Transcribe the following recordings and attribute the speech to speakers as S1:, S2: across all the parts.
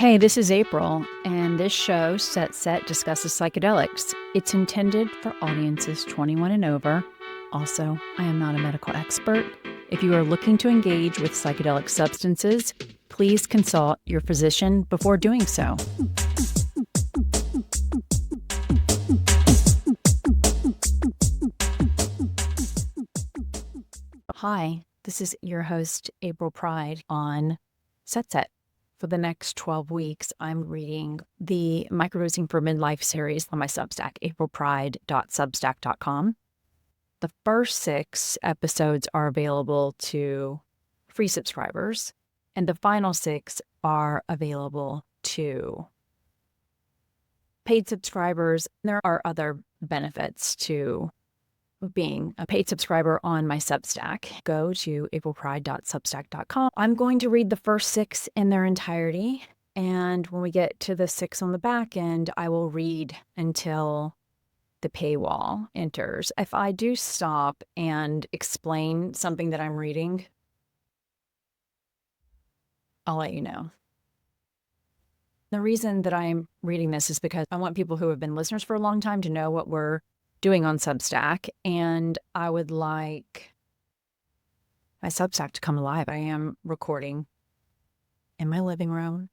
S1: Hey, this is April, and this show, Set discusses psychedelics. It's intended for audiences 21 and over. Also, I am not a medical expert. If you are looking to engage with psychedelic substances, please consult your physician before doing so. Hi, this is your host, April Pride, on Set. For the next 12 weeks, I'm reading the Microdosing for Midlife series on my Substack, aprilpride.substack.com. The first 6 episodes are available to free subscribers, and the final 6 are available to paid subscribers. There are other benefits to being a paid subscriber on my Substack. Go to aprilpride.substack.com. I'm going to read the first 6 in their entirety, and when we get to the 6 on the back end, I will read until the paywall enters. If I do stop and explain something that I'm reading, I'll let you know. The reason that I'm reading this is because I want people who have been listeners for a long time to know what we're doing on Substack, and I would like my Substack to come alive. I am recording in my living room,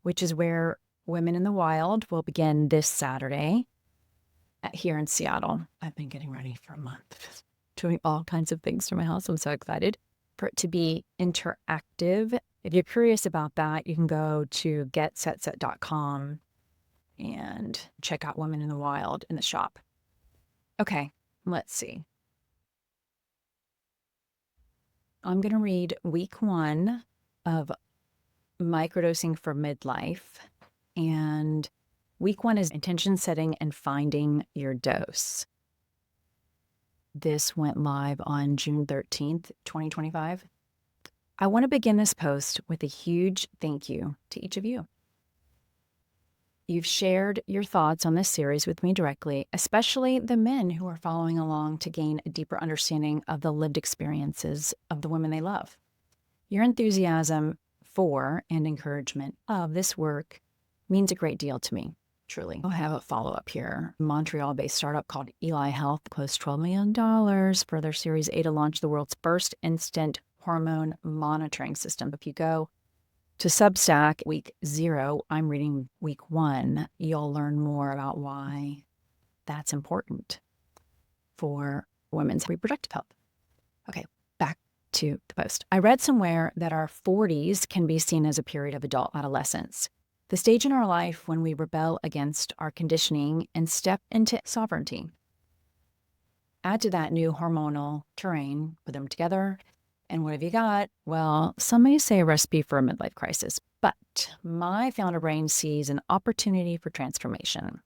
S1: which is where Women in the Wild will begin this Saturday here in Seattle. I've been getting ready for a month, doing all kinds of things for my house. I'm so excited for it to be interactive. If you're curious about that, you can go to getsetset.com and check out Women in the Wild in the shop. Okay, let's see. I'm going to read week 1 of Microdosing for Midlife. And week 1 is intention setting and finding your dose. This went live on June 13th, 2025. I want to begin this post with a huge thank you to each of you. You've shared your thoughts on this series with me directly, especially the men who are following along to gain a deeper understanding of the lived experiences of the women they love. Your enthusiasm for and encouragement of this work means a great deal to me, truly. I'll have a follow-up here. Montreal-based startup called Eli Health closed $12 million for their Series A to launch the world's first instant hormone monitoring system. If you go to Substack, week 0, I'm reading week 1. You'll learn more about why that's important for women's reproductive health. Okay, back to the post. I read somewhere that our 40s can be seen as a period of adult adolescence, the stage in our life when we rebel against our conditioning and step into sovereignty. Add to that new hormonal terrain, put them together, and what have you got? Well, some may say a recipe for a midlife crisis, but my founder brain sees an opportunity for transformation.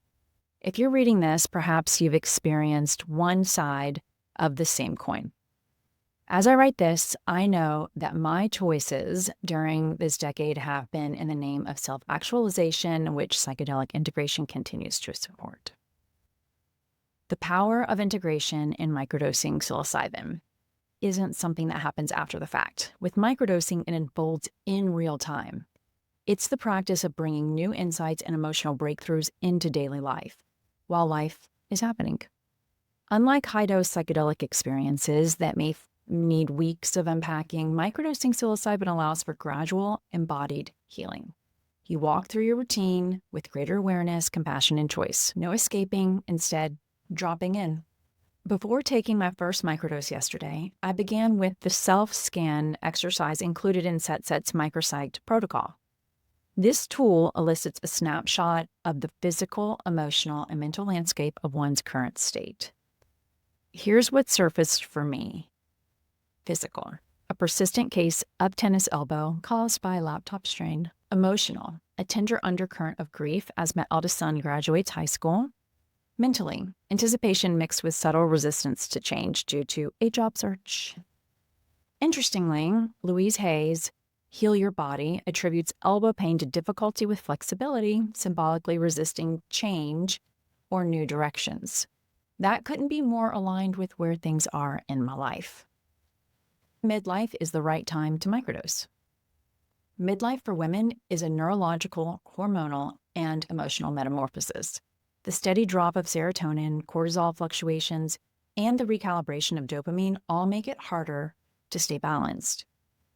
S1: If you're reading this, perhaps you've experienced one side of the same coin. As I write this, I know that my choices during this decade have been in the name of self-actualization, which psychedelic integration continues to support. The power of integration in microdosing psilocybin isn't something that happens after the fact. With microdosing, it unfolds in real time. It's the practice of bringing new insights and emotional breakthroughs into daily life, while life is happening. Unlike high-dose psychedelic experiences that may need weeks of unpacking, microdosing psilocybin allows for gradual, embodied healing. You walk through your routine with greater awareness, compassion, and choice. No escaping, instead dropping in. Before taking my first microdose yesterday, I began with the self-scan exercise included in Set's micropsych protocol. This tool elicits a snapshot of the physical, emotional, and mental landscape of one's current state. Here's what surfaced for me. Physical: a persistent case of tennis elbow caused by laptop strain. Emotional: a tender undercurrent of grief as my eldest son graduates high school. Mentally: anticipation mixed with subtle resistance to change due to a job search. Interestingly, Louise Hay's Heal Your Body attributes elbow pain to difficulty with flexibility, symbolically resisting change or new directions. That couldn't be more aligned with where things are in my life. Midlife is the right time to microdose. Midlife for women is a neurological, hormonal, and emotional metamorphosis. The steady drop of serotonin, cortisol fluctuations, and the recalibration of dopamine all make it harder to stay balanced.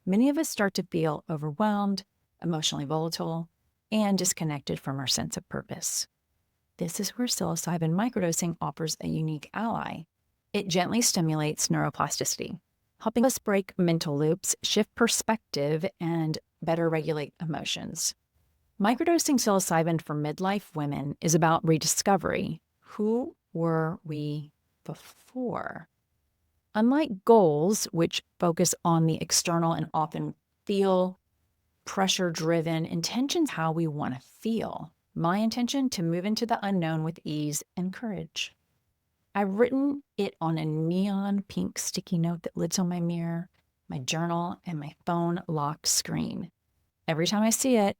S1: Many of us start to feel overwhelmed, emotionally volatile, and disconnected from our sense of purpose. This is where psilocybin microdosing offers a unique ally. It gently stimulates neuroplasticity, helping us break mental loops, shift perspective, and better regulate emotions. Microdosing psilocybin for midlife women is about rediscovery. Who were we before? Unlike goals, which focus on the external and often feel pressure-driven, intention's how we want to feel. My intention to move into the unknown with ease and courage. I've written it on a neon pink sticky note that lives on my mirror, my journal, and my phone lock screen. Every time I see it,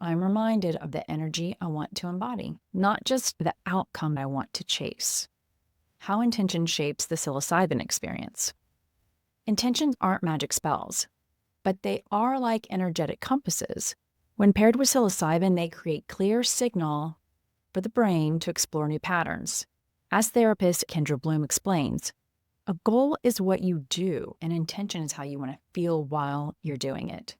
S1: I'm reminded of the energy I want to embody, not just the outcome I want to chase. How intention shapes the psilocybin experience. Intentions aren't magic spells, but they are like energetic compasses. When paired with psilocybin, they create clear signal for the brain to explore new patterns. As therapist Kendra Bloom explains, a goal is what you do, and intention is how you want to feel while you're doing it.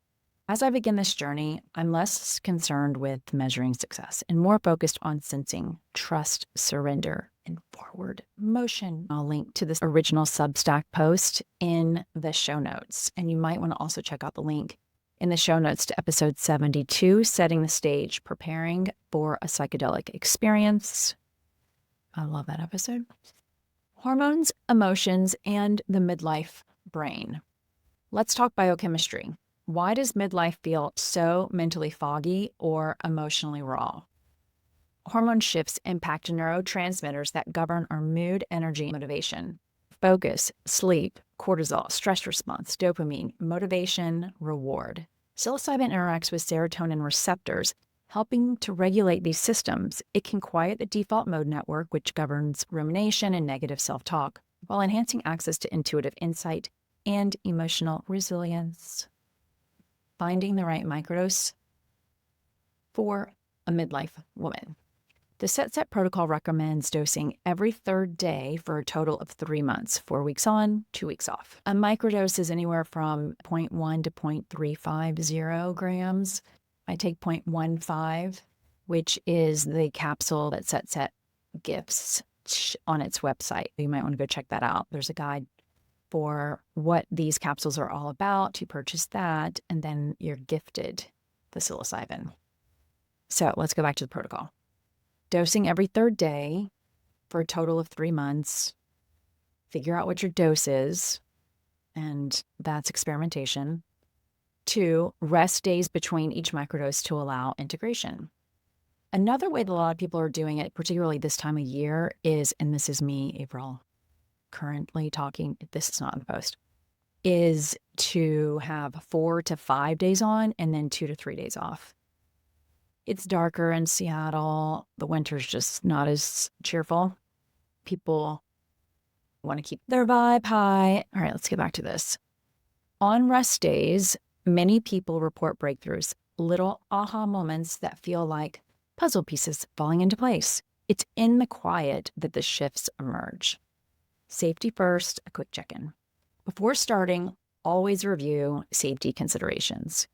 S1: As I begin this journey, I'm less concerned with measuring success and more focused on sensing trust, surrender, and forward motion. I'll link to this original Substack post in the show notes, and you might want to also check out the link in the show notes to episode 72, Setting the Stage, Preparing for a Psychedelic Experience. I love that episode. Hormones, emotions, and the midlife brain. Let's talk biochemistry. Why does midlife feel so mentally foggy or emotionally raw? Hormone shifts impact neurotransmitters that govern our mood, energy, and motivation. Focus, sleep, cortisol, stress response, dopamine, motivation, reward. Psilocybin interacts with serotonin receptors, helping to regulate these systems. It can quiet the default mode network, which governs rumination and negative self-talk, while enhancing access to intuitive insight and emotional resilience. Finding the right microdose for a midlife woman. The Set protocol recommends dosing every third day for a total of 3 months, 4 weeks on, 2 weeks off. A microdose is anywhere from 0.1 to 0.350 grams. I take 0.15, which is the capsule that Set gifts on its website. You might want to go check that out. There's a guide for what these capsules are all about. You purchase that, and then you're gifted the psilocybin. So let's go back to the protocol. Dosing every third day for a total of 3 months. Figure out what your dose is, and that's experimentation. 2, rest days between each microdose to allow integration. Another way that a lot of people are doing it, particularly this time of year, is, and this is me, April, currently talking, this is not in the post, is to have 4 to 5 days on and then 2 to 3 days off. It's darker in Seattle. The winter's just not as cheerful. People want to keep their vibe high. All right, let's get back to this. On rest days, many people report breakthroughs, little aha moments that feel like puzzle pieces falling into place. It's in the quiet that the shifts emerge. Safety first, a quick check-in. Before starting, always review safety considerations.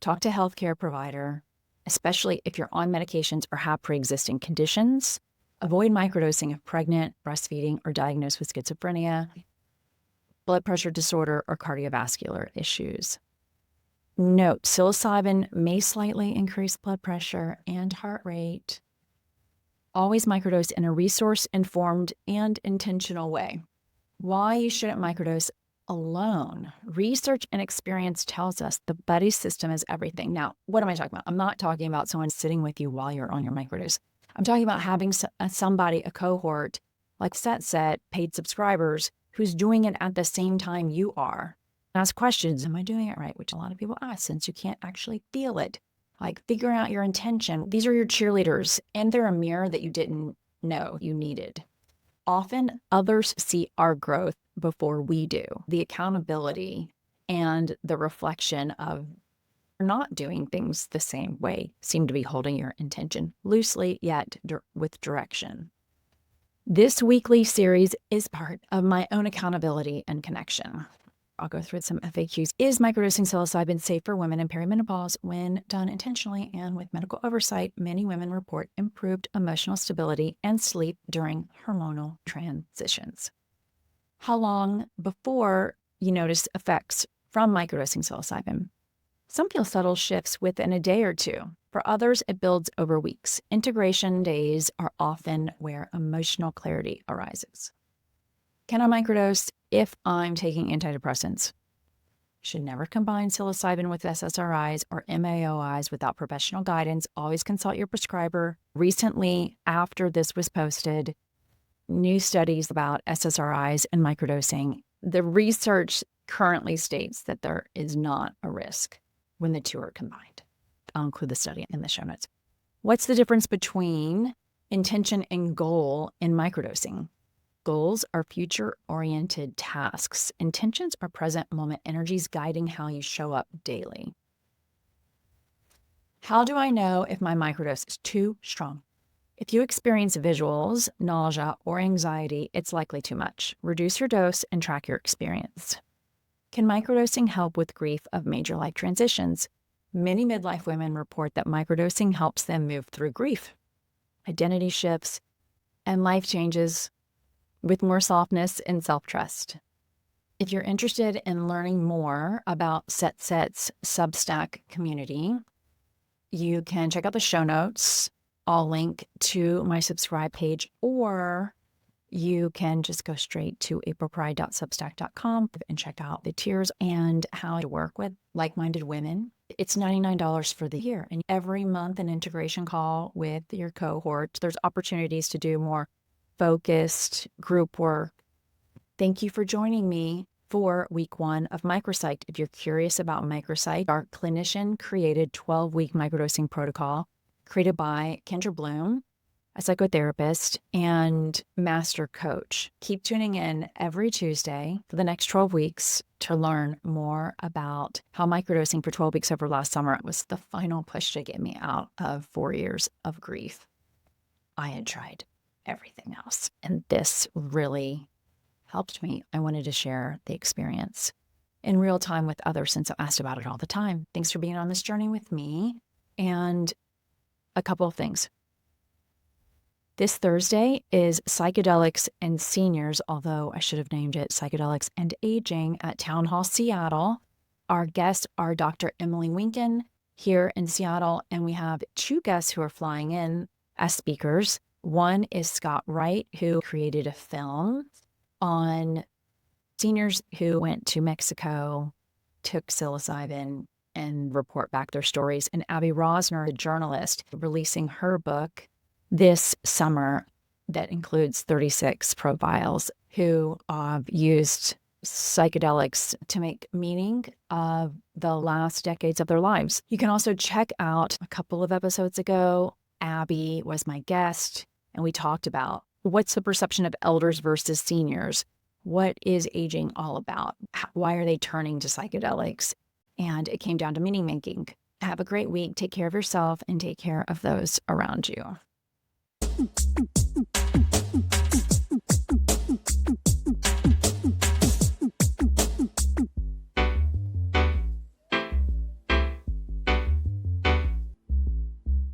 S1: Talk to a healthcare provider, especially if you're on medications or have pre-existing conditions. Avoid microdosing if pregnant, breastfeeding, or diagnosed with schizophrenia, blood pressure disorder, or cardiovascular issues. Note, psilocybin may slightly increase blood pressure and heart rate. Always microdose in a resource-informed and intentional way. Why you shouldn't microdose alone. Research and experience tells us the buddy system is everything. Now, what am I talking about? I'm not talking about someone sitting with you while you're on your microdose. I'm talking about having somebody, a cohort, like Set, paid subscribers, who's doing it at the same time you are. Ask questions, am I doing it right? Which a lot of people ask since you can't actually feel it. Like figuring out your intention. These are your cheerleaders, and they're a mirror that you didn't know you needed. Often others see our growth before we do. The accountability and the reflection of not doing things the same way seem to be holding your intention loosely, yet with direction. This weekly series is part of my own accountability and connection. I'll go through some FAQs. Is microdosing psilocybin safe for women in perimenopause when done intentionally and with medical oversight? Many women report improved emotional stability and sleep during hormonal transitions. How long before you notice effects from microdosing psilocybin? Some feel subtle shifts within a day or two. For others, it builds over weeks. Integration days are often where emotional clarity arises. Can I microdose if I'm taking antidepressants? Should never combine psilocybin with SSRIs or MAOIs without professional guidance. Always consult your prescriber. Recently, after this was posted, new studies about SSRIs and microdosing. The research currently states that there is not a risk when the two are combined. I'll include the study in the show notes. What's the difference between intention and goal in microdosing? Goals are future-oriented tasks. Intentions are present moment energies guiding how you show up daily. How do I know if my microdose is too strong? If you experience visuals, nausea, or anxiety, it's likely too much. Reduce your dose and track your experience. Can microdosing help with grief of major life transitions? Many midlife women report that microdosing helps them move through grief, identity shifts, and life changes with more softness and self-trust. If you're interested in learning more about Set's Substack community, you can check out the show notes. I'll link to my subscribe page, or you can just go straight to aprilpride.substack.com and check out the tiers and how to work with like-minded women. It's $99 for the year, and every month an integration call with your cohort. There's opportunities to do more focused group work. Thank you for joining me for week 1 of Micropsych. If you're curious about Micropsych, our clinician-created 12-week microdosing protocol created by Kendra Bloom, a psychotherapist and master coach. Keep tuning in every Tuesday for the next 12 weeks to learn more about how microdosing for 12 weeks over last summer was the final push to get me out of 4 years of grief. I had tried everything else, and this really helped me. I wanted to share the experience in real time with others since I'm asked about it all the time. Thanks for being on this journey with me. And a couple of things. This Thursday is Psychedelics and Seniors, although I should have named it Psychedelics and Aging at Town Hall Seattle. Our guests are Dr. Emily Winkin here in Seattle, and we have 2 guests who are flying in as speakers. One is Scott Wright, who created a film on seniors who went to Mexico, took psilocybin, and report back their stories. And Abby Rosner, a journalist, releasing her book this summer that includes 36 profiles who used psychedelics to make meaning of the last decades of their lives. You can also check out a couple of episodes ago. Abby was my guest, and we talked about what's the perception of elders versus seniors? What is aging all about? Why are they turning to psychedelics? And it came down to meaning making. Have a great week. Take care of yourself and take care of those around you.